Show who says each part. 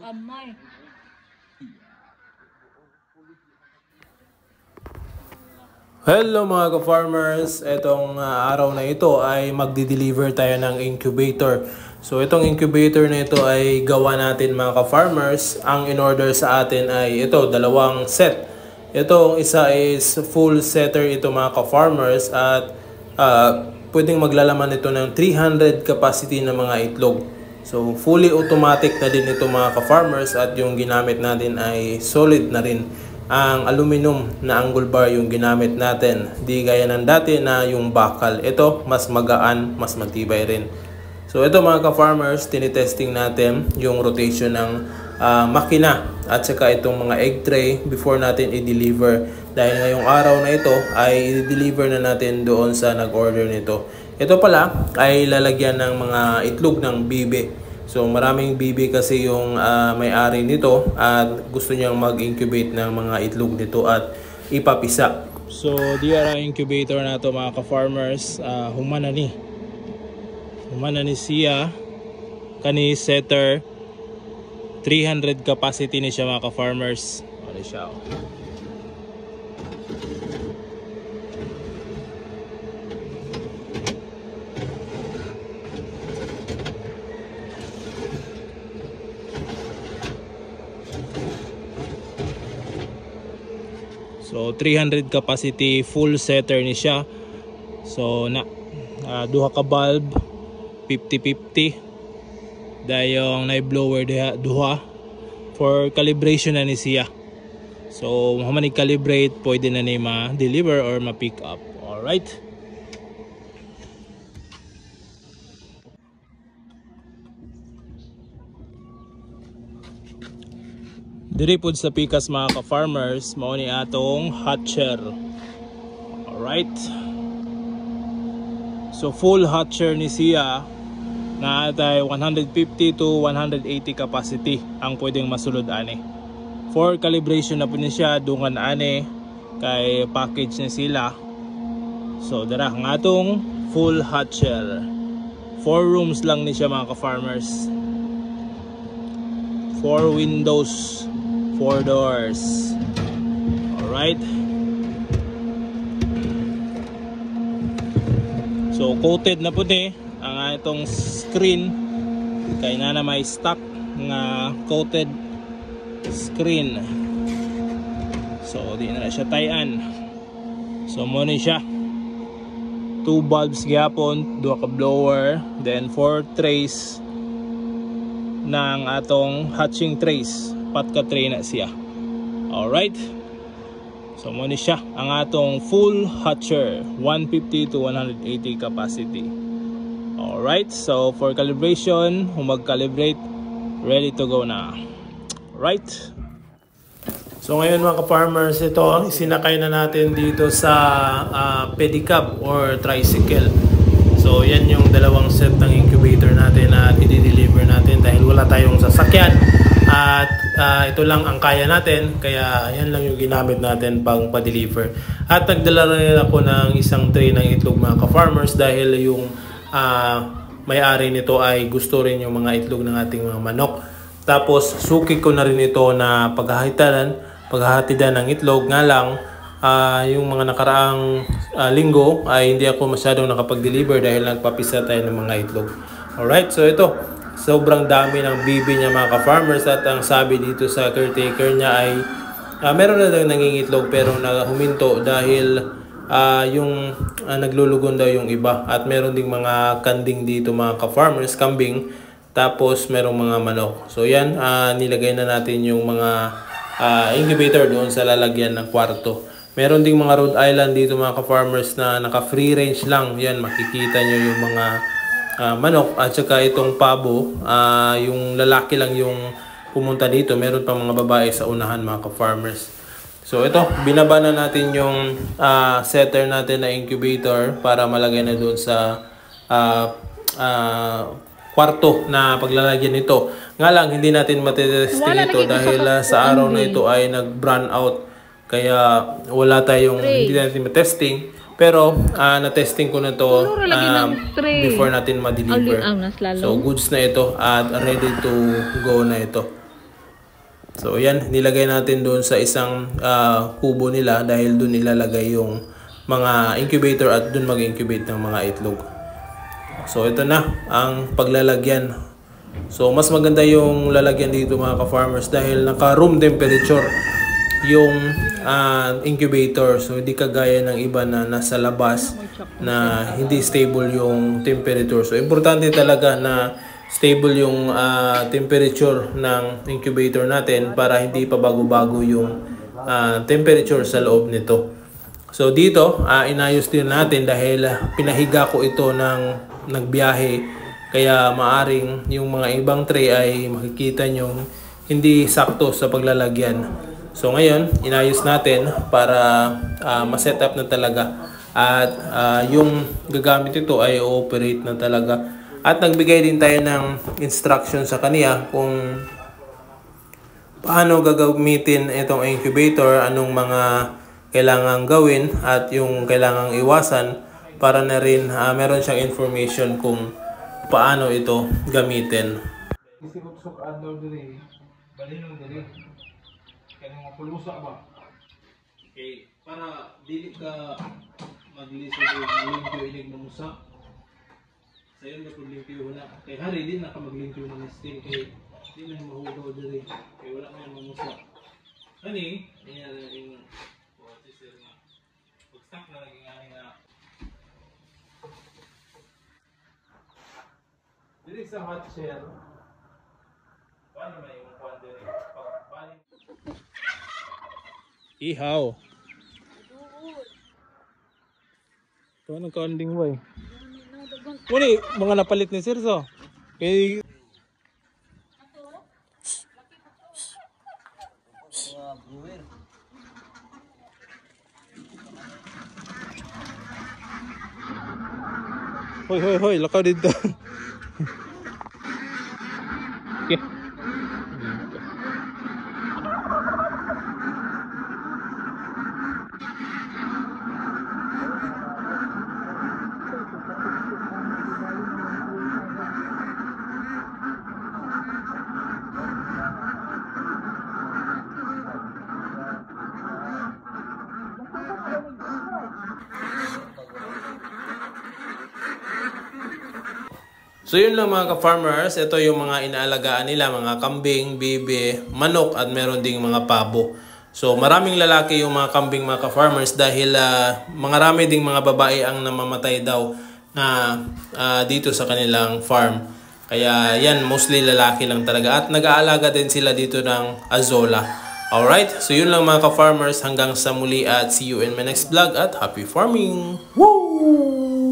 Speaker 1: Amay.
Speaker 2: Hello mga ka-farmers, itong araw na ito ay magdi-deliver tayo ng incubator. So itong incubator na ito ay gawa natin mga ka-farmers. Ang in-order sa atin ay ito, dalawang set. Itong isa is full setter ito mga ka-farmers at pwedeng maglalaman ito ng 300 capacity na mga itlog. So fully automatic na din ito mga ka-farmers at yung ginamit natin ay solid na rin. Ang aluminum na angle bar yung ginamit natin. Di gaya ng dati na yung bakal. Ito mas magaan, mas matibay rin. So ito mga ka-farmers, tinitesting natin yung rotation ng makina at saka itong mga egg tray before natin i-deliver. Dahil ngayong araw na ito ay i-deliver na natin doon sa nag-order nito. Ito pala ay lalagyan ng mga itlog ng bibe. So maraming bibi kasi yung may-ari nito at gusto niyang mag-incubate ng mga itlog nito at ipapisa. So DRI incubator na to mga ka-farmers, humana ni siya kani setter 300 capacity ni siya mga ka-farmers. Ano siya? So 300 capacity full setter ni siya. So na duha ka bulb 50-50. Dayong na blower duha for calibration na ni siya. So human i-calibrate pwede na ni ma-deliver or ma-pick up. All right. Diri pod sa pikas mga ka-farmers, mao ni atong hatcher. Alright. So full hatcher ni siya na atay 150 to 180 capacity ang pwedeng masulod ani. For calibration na po ni siya, dungan ani kay package na sila. So dara ang atong full hatcher. 4 rooms lang ni siya mga ka-farmers. 4 windows. 4 doors. Alright. So coated na puti ang itong screen. Kaya na may stock nga coated screen. So di na siya tayan. So mo ni siya. 2 bulbs gyapon, 2 ka blower, then 4 trays ng atong hatching trays. Ka tray na siya. Alright. So mo ni siya ang atong full hatcher 150 to 180 capacity. Alright. So for calibration, mag-calibrate, ready to go na. Right. So ngayon mga ka-farmers, ito isinakay na natin dito sa pedicab or tricycle. So yan yung dalawang set ng incubator natin na i-deliver natin dahil wala tayong sasakyan. At ito lang ang kaya natin, kaya yan lang yung ginamit natin pang pa-deliver. At nagdala rin ako ng isang tray ng itlog mga ka-farmers dahil yung may-ari nito ay gusto rin yung mga itlog ng ating mga manok. Tapos suki ko na rin ito na paghahatidan ng itlog. Nga lang yung mga nakaraang linggo ay hindi ako masyadong nakapag-deliver dahil nagpapisa tayo ng mga itlog. Alright, so ito. Sobrang dami ng bibi niya mga ka-farmers at ang sabi dito sa caretaker niya ay meron na lang nangingitlog pero huminto dahil yung naglulugon daw yung iba at meron ding mga kanding dito mga ka-farmers, kambing, tapos merong mga manok. So yan, nilagay na natin yung mga incubator doon sa lalagyan ng kwarto. Meron ding mga Rhode Island dito mga ka-farmers na naka free range lang. Yan, makikita nyo yung mga manok at saka itong pabo, yung lalaki lang yung pumunta dito. Meron pa mga babae sa unahan mga ka-farmers. So ito, binaba na natin yung setter natin na incubator para malagay na doon sa kwarto na paglalagyan nito. Nga lang, hindi natin matitesting ito dahil sa araw na ito ay nag-brand out. Kaya wala tayong, hindi natin matesting. Pero na-testing ko na to before natin ma-deliver. So goods na ito at ready to go na ito. So yan, nilagay natin doon sa isang kubo nila dahil doon ilalagay yung mga incubator at doon mag-incubate ng mga itlog. So ito na ang paglalagyan. So mas maganda yung lalagyan dito mga ka-farmers dahil naka room temperature yung incubator. So hindi kagaya ng iba na nasa labas na hindi stable yung temperature. So importante talaga na stable yung temperature ng incubator natin para hindi pa bago-bago yung temperature sa loob nito. So dito inayos din natin dahil pinahiga ko ito ng nagbiyahe, kaya maaring yung mga ibang tray ay makikita nyo hindi sakto sa paglalagyan. So ngayon inayos natin para ma-set up na talaga at yung gagamit ito ay operate na talaga. At nagbigay din tayo ng instruction sa kanya kung paano gagamitin itong incubator, anong mga kailangang gawin at yung kailangang iwasan para na rin meron siyang information kung paano ito gamitin. Okay, para dili ka maglisod yung inig mo musa. Sayon na kung limpyo na. Kay hari din na ka maglimpyo ng steam. Kay di na mahugaw diri. Kay wala man mamusa. Kani, niya yung sister nga. Pag-stack na lagi nga. Dili sa hot shell. Paano na yung kwan diri? Ihaw. Ito ang kaanding ba eh. Muni, mga napalit ni Sirso. Okay. Hoy, lakaw dito. Okay. So yun lang mga ka-farmers, ito yung mga inaalagaan nila, mga kambing, bibe, manok at meron ding mga pabo. So maraming lalaki yung mga kambing mga ka-farmers dahil marami ding mga babae ang namamatay daw na dito sa kanilang farm. Kaya yan, mostly lalaki lang talaga at nag-aalaga din sila dito ng Azolla. Alright, so yun lang mga ka-farmers, hanggang sa muli at see you in my next vlog at happy farming! Woo!